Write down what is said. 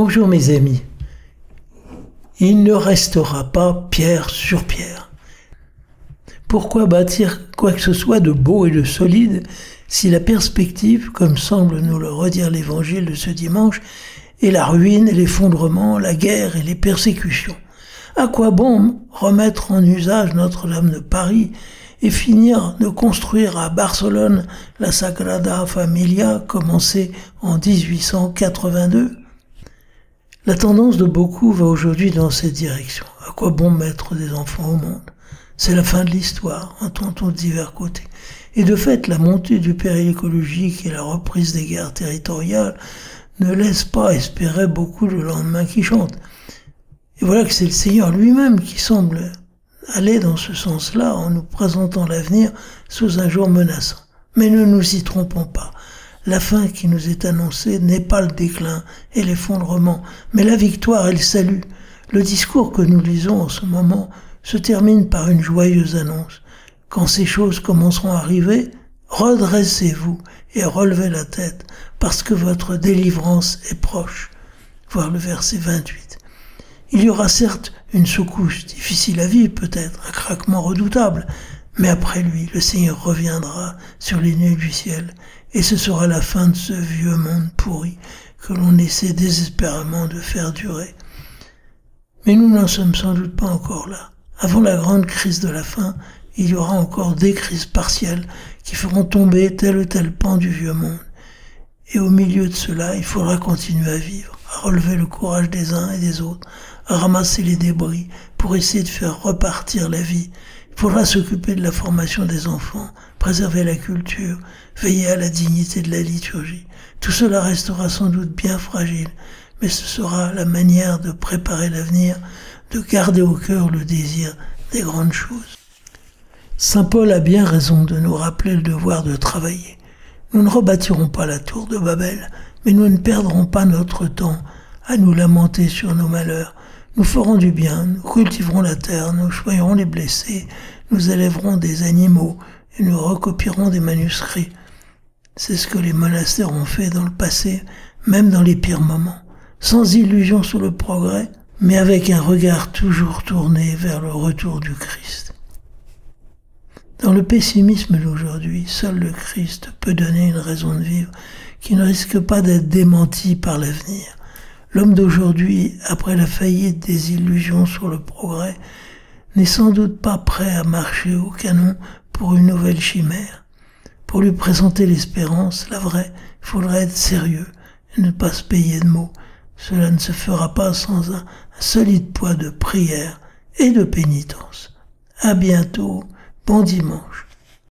Bonjour mes amis. Il ne restera pas pierre sur pierre. Pourquoi bâtir quoi que ce soit de beau et de solide si la perspective, comme semble nous le redire l'évangile de ce dimanche, est la ruine et l'effondrement, la guerre et les persécutions? À quoi bon remettre en usage Notre-Dame de Paris et finir de construire à Barcelone la Sagrada Familia commencée en 1882? La tendance de beaucoup va aujourd'hui dans cette direction. À quoi bon mettre des enfants au monde? C'est la fin de l'histoire, entend-on de divers côtés. Et de fait, la montée du péril écologique et la reprise des guerres territoriales ne laissent pas espérer beaucoup le lendemain qui chante. Et voilà que c'est le Seigneur lui-même qui semble aller dans ce sens-là en nous présentant l'avenir sous un jour menaçant. Mais ne nous y trompons pas. La fin qui nous est annoncée n'est pas le déclin et l'effondrement, mais la victoire et le salut. Le discours que nous lisons en ce moment se termine par une joyeuse annonce. Quand ces choses commenceront à arriver, redressez-vous et relevez la tête, parce que votre délivrance est proche. Voir le verset 28. Il y aura certes une secousse difficile à vivre, peut-être, un craquement redoutable, mais après lui, le Seigneur reviendra sur les nuées du ciel, et ce sera la fin de ce vieux monde pourri que l'on essaie désespérément de faire durer. Mais nous n'en sommes sans doute pas encore là. Avant la grande crise de la fin, il y aura encore des crises partielles qui feront tomber tel ou tel pan du vieux monde. Et au milieu de cela, il faudra continuer à vivre, à relever le courage des uns et des autres, à ramasser les débris pour essayer de faire repartir la vie. Il faudra s'occuper de la formation des enfants, préserver la culture, veiller à la dignité de la liturgie. Tout cela restera sans doute bien fragile, mais ce sera la manière de préparer l'avenir, de garder au cœur le désir des grandes choses. Saint Paul a bien raison de nous rappeler le devoir de travailler. Nous ne rebâtirons pas la tour de Babel, mais nous ne perdrons pas notre temps à nous lamenter sur nos malheurs. Nous ferons du bien, nous cultiverons la terre, nous soignerons les blessés, nous élèverons des animaux et nous recopierons des manuscrits. C'est ce que les monastères ont fait dans le passé, même dans les pires moments, sans illusion sur le progrès, mais avec un regard toujours tourné vers le retour du Christ. Dans le pessimisme d'aujourd'hui, seul le Christ peut donner une raison de vivre qui ne risque pas d'être démentie par l'avenir. L'homme d'aujourd'hui, après la faillite des illusions sur le progrès, n'est sans doute pas prêt à marcher au canon pour une nouvelle chimère. Pour lui présenter l'espérance, la vraie, il faudra être sérieux et ne pas se payer de mots. Cela ne se fera pas sans un solide poids de prière et de pénitence. À bientôt, bon dimanche.